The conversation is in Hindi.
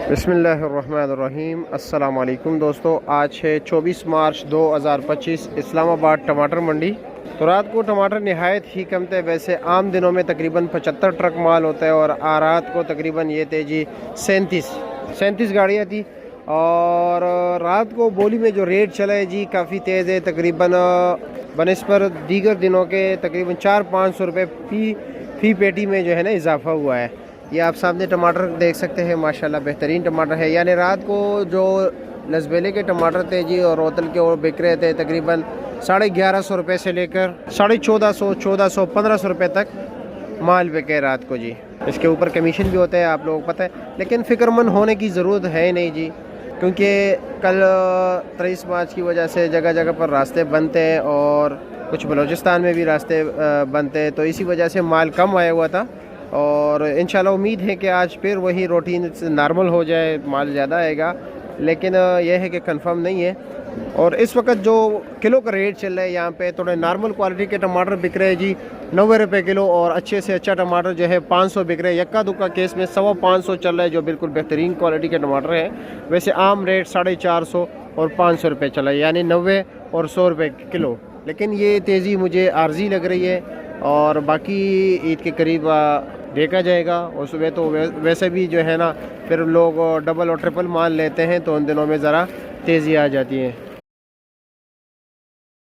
बिस्मिल्लाहिर्रहमानिर्रहीम। अस्सलाम वालेकुम दोस्तों, आज है 24 मार्च 2025, इस्लामाबाद टमाटर मंडी। तो रात को टमाटर नहायत ही कम थे। वैसे आम दिनों में तकरीबन 75 ट्रक माल होता है और रात को तकरीबन ये थे जी 37 गाड़ियाँ थी। और रात को बोली में जो रेट चला है जी काफ़ी तेज़ है। तकरीबन बनस्पर दीगर दिनों के तकरीबन 400-500 रुपये फ़ी पेटी में जो है ना इजाफा हुआ है। ये आप सामने टमाटर देख सकते हैं, माशाल्लाह बेहतरीन टमाटर है। यानी रात को जो लसबेले के टमाटर थे जी और रोतल के और बिक रहे थे तकरीबन 1150 रुपये से लेकर 1450, 1400, 1500 रुपये तक माल बिके रात को जी। इसके ऊपर कमीशन भी होता है, आप लोगों को पता है, लेकिन फ़िक्रमंद होने की ज़रूरत है नहीं जी, क्योंकि कल 23 मार्च की वजह से जगह जगह पर रास्ते बनते हैं और कुछ बलूचिस्तान में भी रास्ते बनते हैं, तो इसी वजह से माल कम आया हुआ था। और इंशाल्लाह उम्मीद है कि आज फिर वही रूटीन नॉर्मल हो जाए, माल ज़्यादा आएगा, लेकिन यह है कि कंफर्म नहीं है। और इस वक्त जो किलो का रेट चल रहा है यहाँ पे, थोड़े नॉर्मल क्वालिटी के टमाटर बिक रहे हैं जी 90 रुपये किलो, और अच्छे से अच्छा टमाटर जो है 500 बिक रहे हैं। यक्का दुक्का केस में 550 चल रहा है, जो बिल्कुल बेहतरीन क्वालिटी के टमाटर है। वैसे आम रेट 450 और 500 रुपये चला है, यानी 90 और 100 रुपये किलो। लेकिन ये तेज़ी मुझे आर्जी लग रही है और बाकी ईद के करीब देखा जाएगा। और सुबह तो वैसे भी जो है ना फिर लोग डबल और ट्रिपल माल लेते हैं, तो उन दिनों में ज़रा तेज़ी आ जाती है।